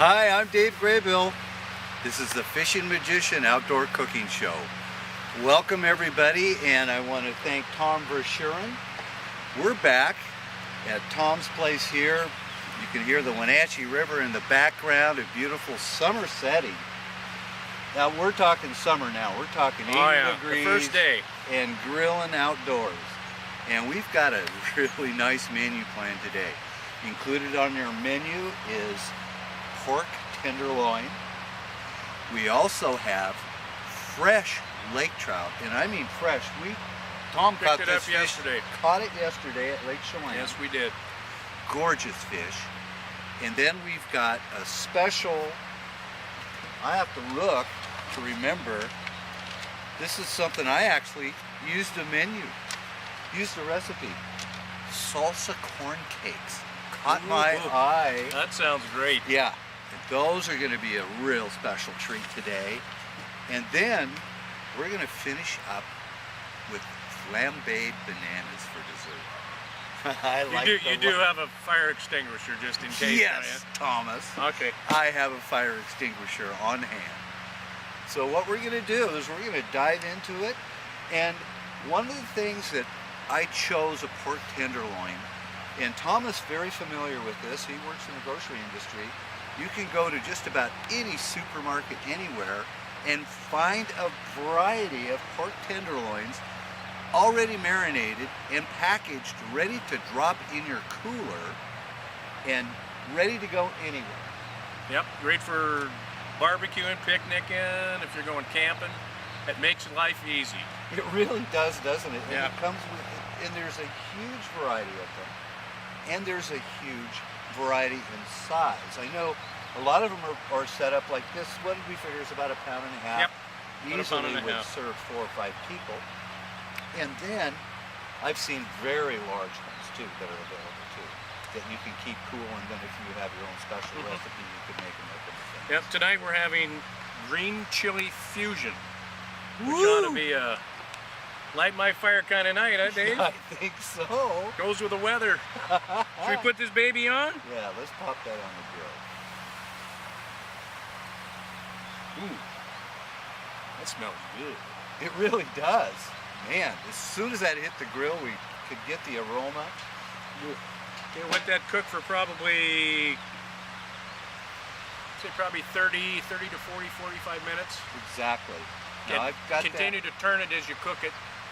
Hi, I'm Dave Graybill. This is the Fishin' Magician Outdoor Cooking Show. Welcome everybody, and I want to thank Tom Verschueren. We're back at Tom's place here. You can hear the Wenatchee River in the background, a beautiful summer setting. Now we're talking summer now. We're talking 80 degrees the first day. And grilling outdoors. And we've got a really nice menu planned today. Included on your menu is pork tenderloin. We also have fresh lake trout, and I mean fresh. Tom caught this fish yesterday. Caught it yesterday at Lake Chelan. Yes, we did. Gorgeous fish. And then we've got a special, I have to look to remember, this is something I actually used a recipe. Salsa corn cakes. Caught my eye. That sounds great. Yeah, and those are going to be a real special treat today. And then we're going to finish up with flambéed bananas for dessert. You do have a fire extinguisher just in case. Yes, Thomas. Okay. I have a fire extinguisher on hand. So what we're going to do is we're going to dive into it. And one of the things that I chose a pork tenderloin, and Tom is very familiar with this. He works in the grocery industry. You can go to just about any supermarket anywhere and find a variety of pork tenderloins already marinated and packaged, ready to drop in your cooler and ready to go anywhere. Yep, great for barbecuing, picnicking, if you're going camping. It makes life easy. It really does, doesn't it? Yeah. And it comes with, and there's a huge variety of them. And there's a huge variety in size. I know a lot of them are set up like this. What did we figure is about 1.5 pounds. Yep. Easily would serve 4 or 5 people. And then I've seen very large ones too that are available too, that you can keep cool, and then if you have your own special recipe, you can make them with them. Yep, tonight we're having green chili fusion. Which ought to be a light my fire kind of night, huh, Dave? I think so. Goes with the weather. Should we put this baby on? Yeah, let's pop that on the grill. Ooh, that smells good. It really does. Man, as soon as that hit the grill, we could get the aroma. Okay, let that cook for probably, say probably 30 to 40, 45 minutes. Exactly. Now, I've got continue to turn it as you cook it.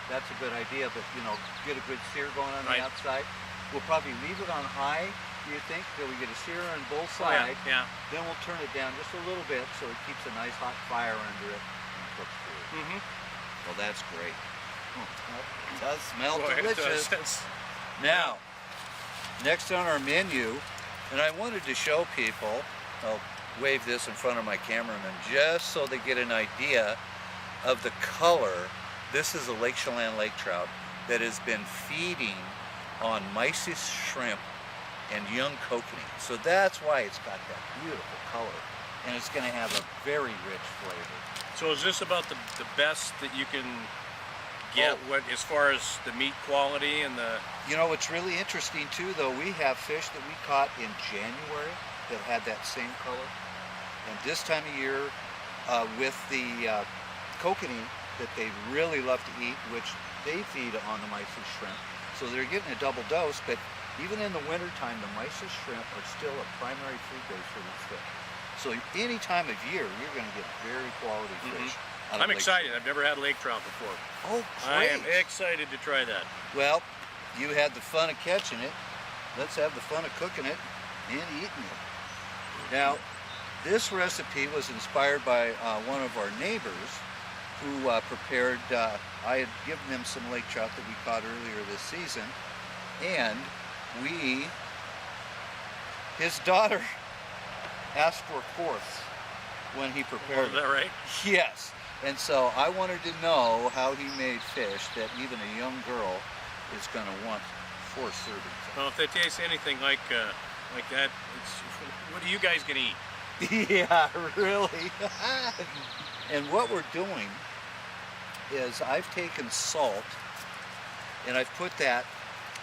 That's a good idea, but get a good sear going on the outside. We'll probably leave it on high, do you think, till we get a sear on both sides. Yeah. Then we'll turn it down just a little bit so it keeps a nice hot fire under it and cooks through. Well, that's great. It does smell delicious. Now, next on our menu, and I wanted to show people, I'll wave this in front of my cameraman just so they get an idea of the color. This is a Lake Chelan lake trout that has been feeding on mysis shrimp and young kokanee. So that's why it's got that beautiful color, and it's going to have a very rich flavor. So is this about the best that you can get as far as the meat quality and the... What's really interesting too, though, we have fish that we caught in January that had that same color. And this time of year, with the kokanee that they really love to eat, which they feed on the mysis shrimp, so they're getting a double dose. But even in the wintertime, the mysis shrimp are still a primary food base for these fish. So any time of year, you're going to get very quality fish. I'm excited. I've never had lake trout before. Oh, great. I am excited to try that. Well, you had the fun of catching it. Let's have the fun of cooking it and eating it. Now, this recipe was inspired by one of our neighbors who prepared, I had given them some lake trout that we caught earlier this season, and his daughter asked for fourths when he prepared it. Is that right? Yes. And so I wanted to know how he made fish that even a young girl is going to want 4 servings of. Well, if they taste anything like that, what are you guys going to eat? Yeah, really. And what we're doing is I've taken salt and I've put that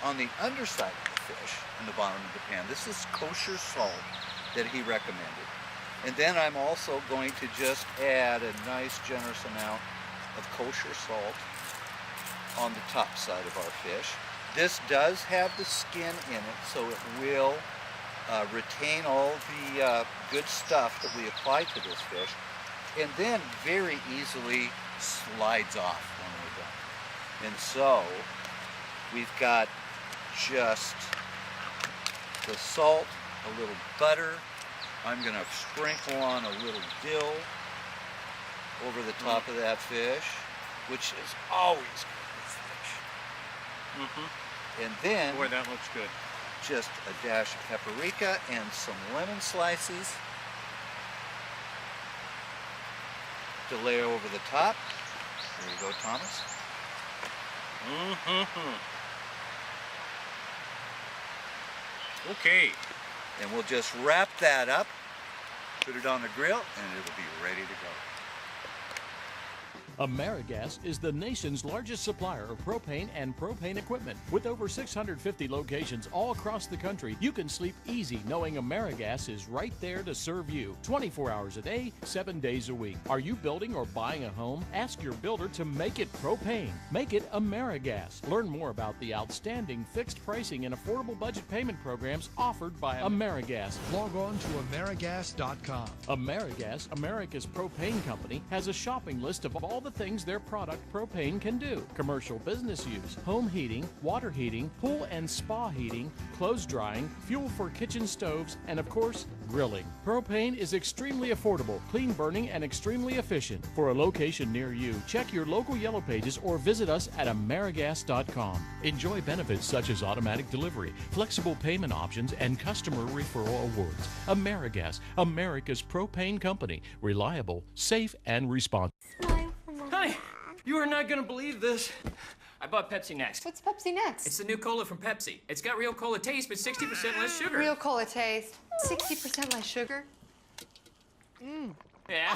on the underside of the fish in the bottom of the pan. This is kosher salt that he recommended. And then I'm also going to just add a nice generous amount of kosher salt on the top side of our fish. This does have the skin in it, so it will retain all the good stuff that we apply to this fish, and then very easily slides off when we're done. And so we've got just the salt, a little butter. I'm going to sprinkle on a little dill over the top of that fish, which is always good with fish. And then, boy, that looks good. Just a dash of paprika and some lemon slices to lay over the top. There you go, Thomas. Okay. And we'll just wrap that up, put it on the grill, and it'll be ready to go. AmeriGas is the nation's largest supplier of propane and propane equipment. With over 650 locations all across the country, you can sleep easy knowing AmeriGas is right there to serve you 24 hours a day, 7 days a week. Are you building or buying a home? Ask your builder to make it propane. Make it AmeriGas. Learn more about the outstanding fixed pricing and affordable budget payment programs offered by AmeriGas. Log on to AmeriGas.com. AmeriGas, America's propane company, has a shopping list of all the things their product propane can do. Commercial business use, home heating, water heating, pool and spa heating, clothes drying, fuel for kitchen stoves, and of course, grilling. Propane is extremely affordable, clean burning, and extremely efficient. For a location near you, check your local Yellow Pages or visit us at AmeriGas.com. Enjoy benefits such as automatic delivery, flexible payment options, and customer referral awards. AmeriGas, America's propane company. Reliable, safe, and responsive. Hi, you are not gonna believe this. I bought Pepsi Next. What's Pepsi Next? It's the new cola from Pepsi. It's got real cola taste, but 60% less sugar. Real cola taste. 60% less sugar. Yeah.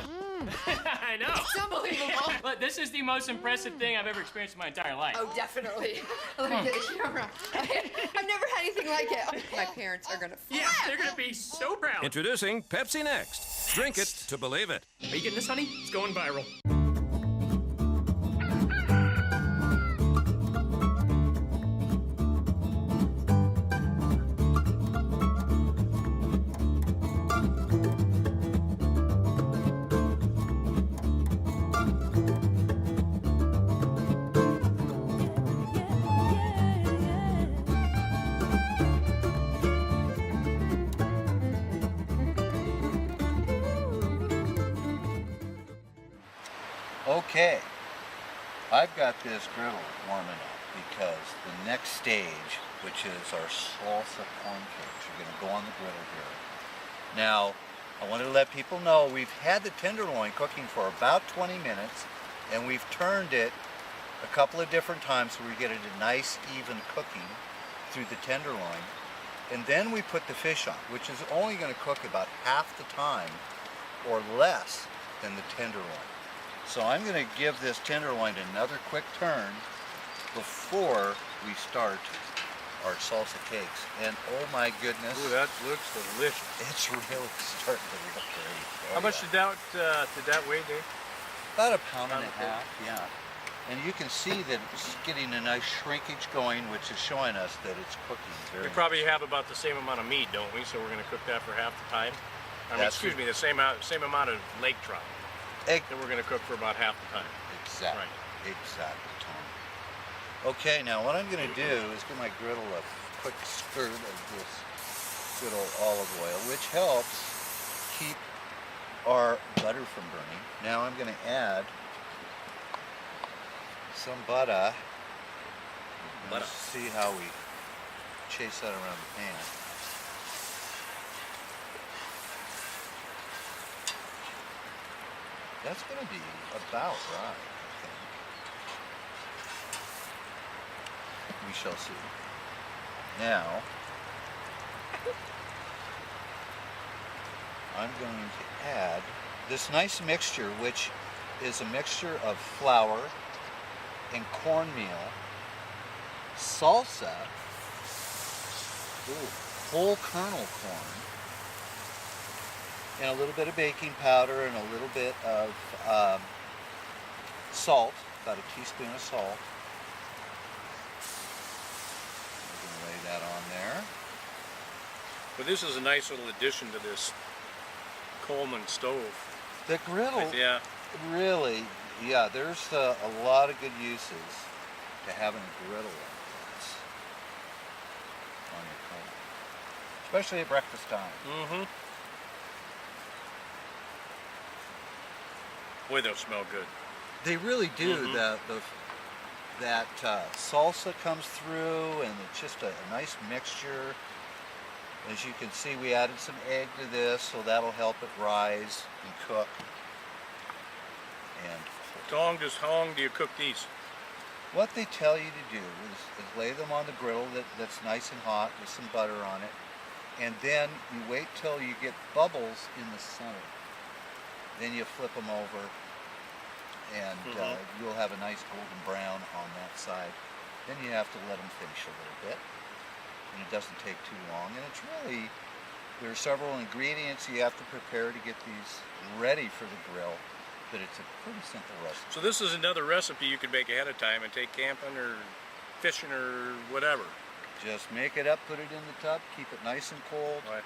I know. It's unbelievable. But this is the most impressive thing I've ever experienced in my entire life. Oh, definitely. Let me get a camera. I've never had anything like it. My parents are gonna flip. Yeah, they're gonna be so proud. Introducing Pepsi Next. Drink it to believe it. Are you getting this, honey? It's going viral. Okay, I've got this griddle warming up because the next stage, which is our salsa corn cakes, are going to go on the griddle here. Now, I wanted to let people know we've had the tenderloin cooking for about 20 minutes, and we've turned it a couple of different times so we get it a nice even cooking through the tenderloin. And then we put the fish on, which is only going to cook about half the time or less than the tenderloin. So I'm going to give this tenderloin another quick turn before we start our salsa cakes. And oh my goodness. Ooh, that looks delicious. It's really starting to look great. How much did that weigh, Dave? About a pound and a half, yeah. And you can see that it's getting a nice shrinkage going, which is showing us that it's cooking very We probably have about the same amount of meat, don't we? So we're going to cook that for half the time. Excuse me, the same amount of lake trout that we're going to cook for about half the time. Exactly. Right. Exactly, Tom. Okay, now what I'm going to do is give my griddle a quick squirt of this good old olive oil, which helps keep our butter from burning. Now I'm going to add some butter. Let's see how we chase that around the pan. That's going to be about right, I think. We shall see. Now, I'm going to add this nice mixture, which is a mixture of flour and cornmeal, salsa, whole kernel corn, and a little bit of baking powder and a little bit of salt, about a teaspoon of salt. We're going to lay that on there. But this is a nice little addition to this Coleman stove. The griddle, Yeah. really, yeah, there's a lot of good uses to having a griddle like this on your Coleman, especially at breakfast time. Mm-hmm. Boy, they'll smell good. They really do. That salsa comes through, and it's just a nice mixture. As you can see, we added some egg to this, so that'll help it rise and cook. And How long do you cook these? what they tell you to do is lay them on the griddle that's nice and hot with some butter on it, and then you wait till you get bubbles in the center. Then you flip them over, and you'll have a nice golden brown on that side. Then you have to let them finish a little bit, and it doesn't take too long. And it's really, there are several ingredients you have to prepare to get these ready for the grill, but it's a pretty simple recipe. So this is another recipe you could make ahead of time and take camping or fishing or whatever. Just make it up, put it in the tub, keep it nice and cold, Right.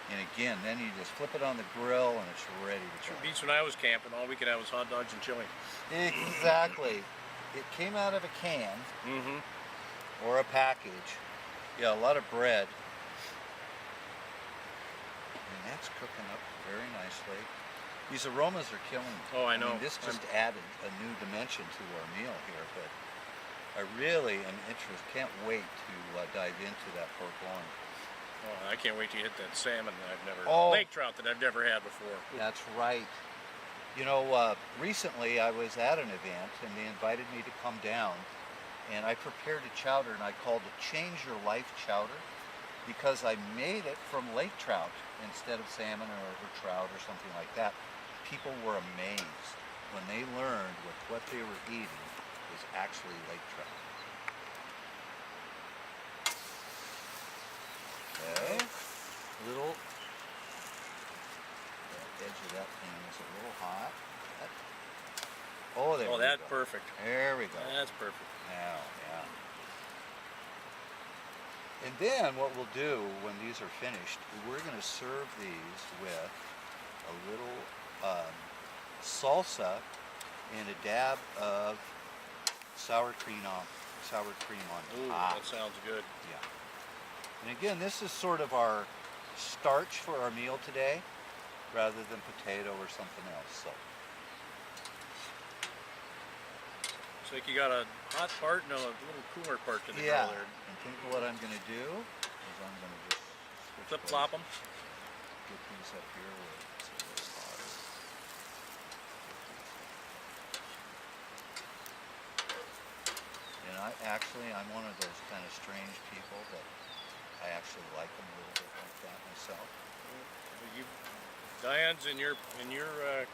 and again, then you just flip it on the grill and it's ready to try. Beats when I was camping, all we could have was hot dogs and chili. Exactly. It came out of a can Mm-hmm. or a package. Yeah, a lot of bread. And that's cooking up very nicely. These aromas are killing me. Oh, I know. mean, this just added a new dimension to our meal here, but I really am interested, can't wait to dive into that pork loin. Oh, I can't wait to hit that salmon that I've never, Oh. lake trout that I've never had before. That's right. You know, recently I was at an event and they invited me to come down, and I prepared a chowder and I called it Change Your Life Chowder, because I made it from lake trout instead of salmon or trout or something like that. People were amazed when they learned what they were eating was actually lake trout. Okay, little, the edge of that pan is a little hot. Oh, there we go. Oh, that's perfect. There we go. That's perfect. Now, yeah. And then what we'll do when these are finished, we're going to serve these with a little salsa and a dab of sour cream on Ooh, top. that sounds good. Yeah. And again, this is sort of our starch for our meal today, rather than potato or something else. So. It's like you got a hot part and a little cooler part to the Yeah. grill there. And think what I'm going to do is I'm going to just switch Flip-flop them. Get these up here where it's a little hotter. And I'm one of those kind of strange people that I actually like them a little bit like that myself. Diane's in your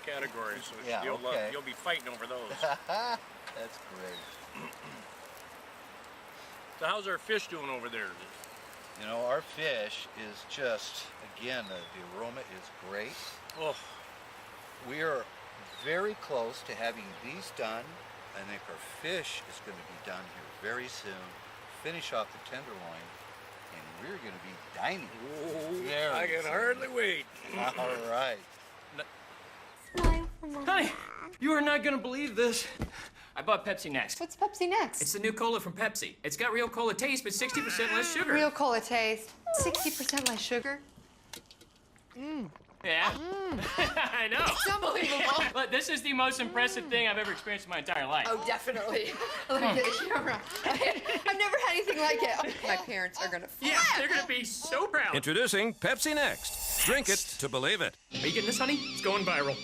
category, so Yeah, okay. you'll be fighting over those. That's great. So how's our fish doing over there? You know, our fish is just, again, the aroma is great. Oh, We are very close to having these done. I think our fish is going to be done here very soon. Finish off the tenderloin, and we're going to be dining. Very I can soon. hardly wait. All right. Honey, you are not gonna believe this. I bought Pepsi Next. What's Pepsi Next? It's the new cola from Pepsi. It's got real cola taste, but 60% less sugar. Real cola taste. 60% less sugar. Yeah. I know. It's unbelievable. But this is the most impressive thing I've ever experienced in my entire life. Oh, definitely. Let me get the camera. I've never had anything like it. My parents are gonna flip. Yeah, they're gonna be so proud. Introducing Pepsi Next. Drink it to believe it. Are you getting this, honey? It's going viral.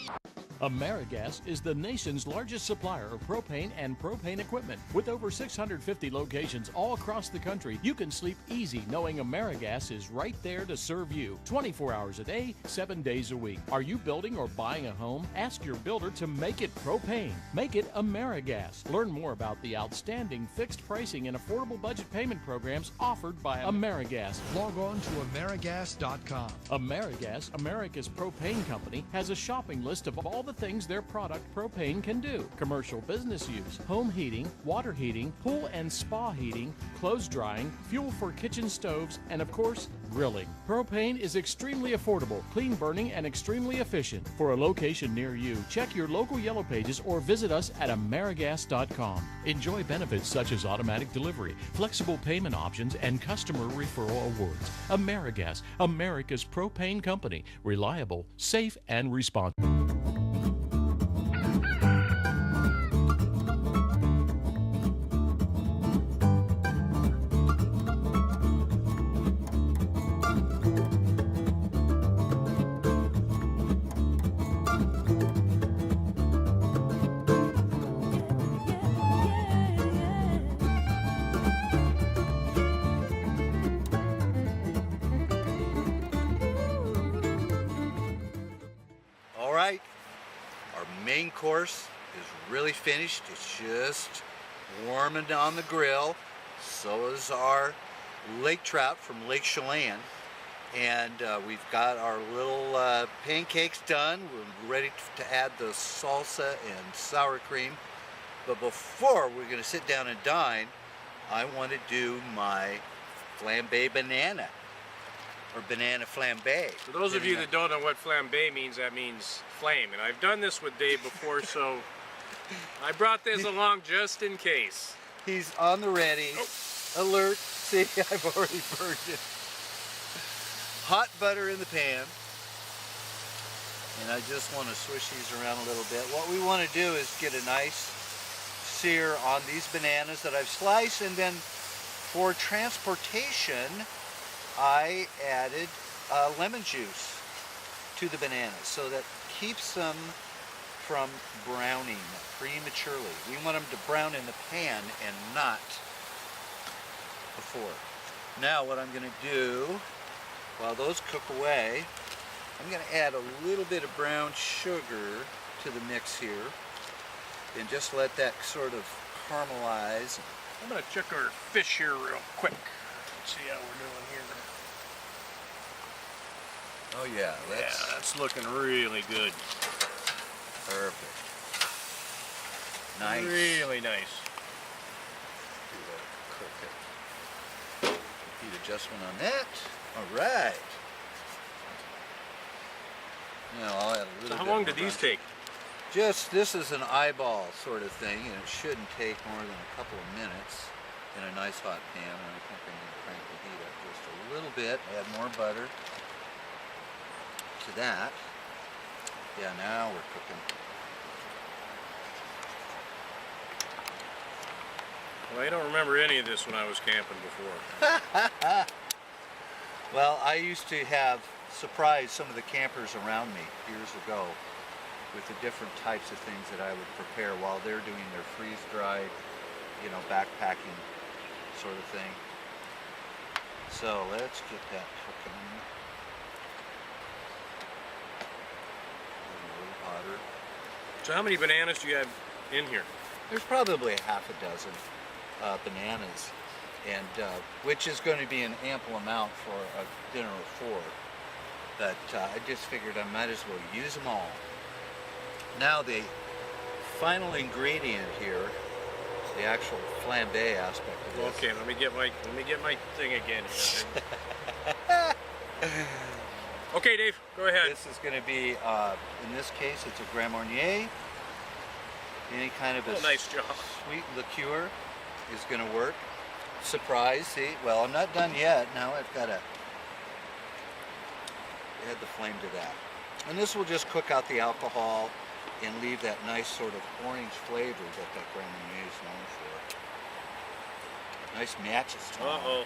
AmeriGas is the nation's largest supplier of propane and propane equipment. With over 650 locations all across the country, you can sleep easy knowing AmeriGas is right there to serve you 24 hours a day, 7 days a week. Are you building or buying a home? Ask your builder to make it propane. Make it AmeriGas. Learn more about the outstanding fixed pricing and affordable budget payment programs offered by AmeriGas. Log on to AmeriGas.com. AmeriGas, America's propane company, has a shopping list of all the things their product propane can do. Commercial business use, home heating, water heating, pool and spa heating, clothes drying, fuel for kitchen stoves, and of course, grilling. Propane is extremely affordable, clean burning, and extremely efficient. For a location near you, check your local Yellow Pages or visit us at AmeriGas.com. Enjoy benefits such as automatic delivery, flexible payment options, and customer referral awards. AmeriGas, America's propane company. Reliable, safe, and responsible. All right, our main course is really finished. It's just warming on the grill. So is our lake trout from Lake Chelan. And we've got our little pancakes done. We're ready to add the salsa and sour cream. But before we're going to sit down and dine, I want to do my flambe banana, or banana flambe. For those of you that don't know what flambe means, that means flame. And I've done this with Dave before, so I brought this along just in case. He's on the ready. Oh. Alert. See, I've already burned it. Hot butter in the pan. And I just want to swish these around a little bit. What we want to do is get a nice sear on these bananas that I've sliced, and then for transportation I added lemon juice to the bananas, so that keeps them from browning prematurely. We want them to brown in the pan and not before. Now what I'm going to do, while those cook away, I'm going to add a little bit of brown sugar to the mix here, and just let that sort of caramelize. I'm going to check our fish here real quick. Let's see how we're doing here. Oh yeah, that's looking really good. Perfect. Nice. Really nice. Do that, cook it. Heat adjustment on that. All right. Now I'll add a little bit. How long did these take? This is an eyeball sort of thing, and it shouldn't take more than a couple of minutes in a nice hot pan. And I think I'm going to crank the heat up just a little bit. Add more butter to that. Yeah, now we're cooking. Well, I don't remember any of this when I was camping before. Well, I used to have surprised some of the campers around me years ago with the different types of things that I would prepare while they're doing their freeze-dried, backpacking sort of thing. So let's get that cooking. A little hotter. So how many bananas do you have in here? There's probably half a dozen bananas, and which is going to be an ample amount for a dinner of 4. But I just figured I might as well use them all. Now the final ingredient here, the actual flambe aspect of this. Okay, let me get my thing again here. Okay, Dave, go ahead. This is going to be, in this case, it's a Grand Marnier. Any kind of a nice job. Sweet liqueur is going to work. Surprise, see? Well, I'm not done yet. Now I've got to add the flame to that. And this will just cook out the alcohol and leave that nice sort of orange flavor that Grand Marnier is known for. Nice matches. Uh-oh.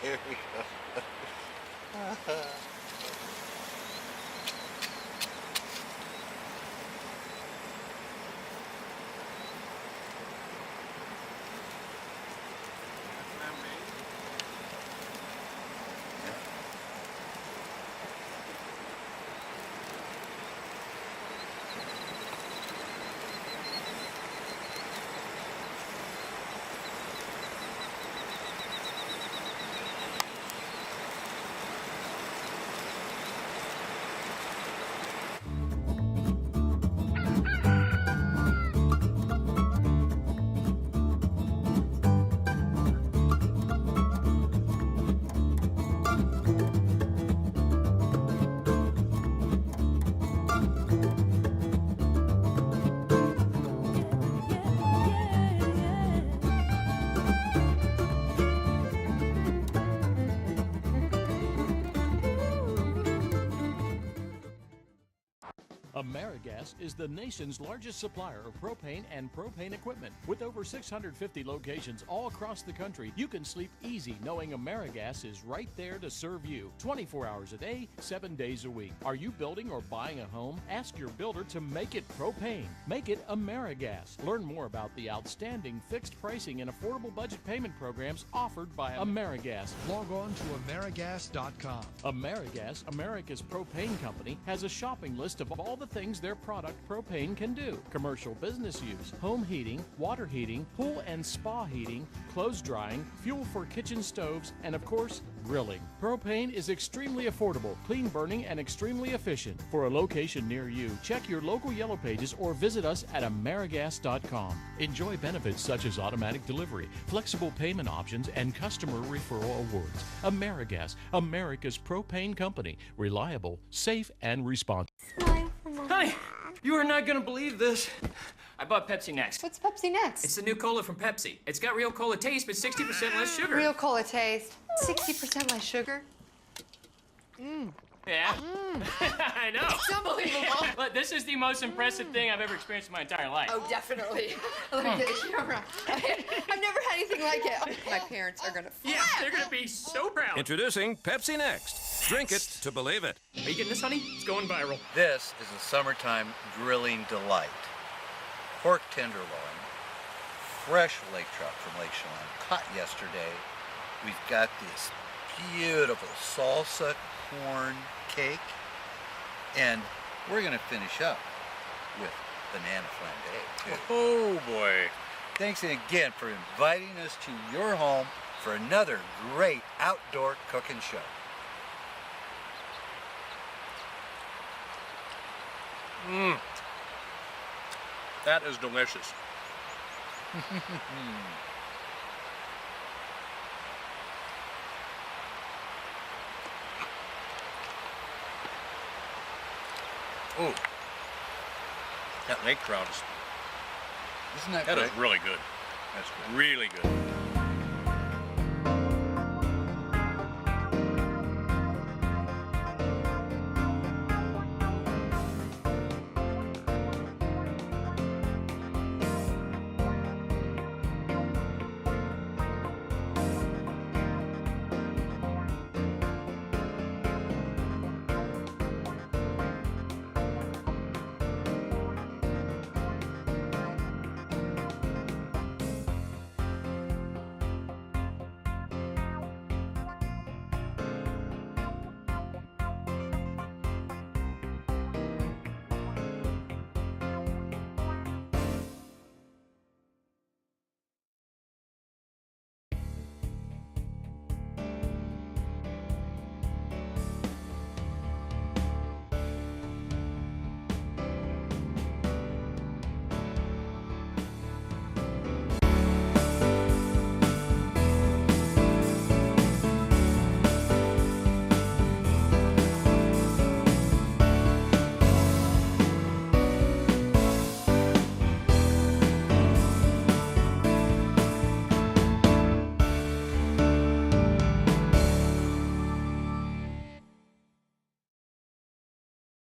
Here we go. AmeriGas is the nation's largest supplier of propane and propane equipment. With over 650 locations all across the country, you can sleep easy knowing AmeriGas is right there to serve you 24 hours a day, 7 days a week. Are you building or buying a home? Ask your builder to make it propane. Make it AmeriGas. Learn more about the outstanding fixed pricing and affordable budget payment programs offered by AmeriGas. Log on to AmeriGas.com. AmeriGas, America's propane company, has a shopping list of all the things their product propane can do. Commercial business use, home heating, water heating, pool and spa heating, clothes drying, fuel for kitchen stoves, and of course, grilling. Propane is extremely affordable, clean burning, and extremely efficient. For a location near you, check your local Yellow Pages or visit us at AmeriGas.com. Enjoy benefits such as automatic delivery, flexible payment options, and customer referral awards. AmeriGas, America's propane company. Reliable, safe, and responsive. Honey, you are not gonna believe this. I bought Pepsi Next. What's Pepsi Next? It's the new cola from Pepsi. It's got real cola taste, but 60% less sugar. Real cola taste. 60% less sugar. Yeah. I know. It's unbelievable. But this is the most impressive thing I've ever experienced in my entire life. Oh, definitely. Let me get a camera. I've never had anything like it. My parents are gonna. Yeah, they're gonna be so proud. Introducing Pepsi Next. Drink it to believe it. Are you getting this, honey? It's going viral. This is a summertime grilling delight. Pork tenderloin, fresh lake trout from Lake Chelan, caught yesterday. We've got this beautiful salsa corn cake, and we're gonna finish up with banana flambe too. Oh boy. Thanks again for inviting us to your home for another great outdoor cooking show. That is delicious. Oh, that lake trout is, Isn't that that great? is really good. That's really good.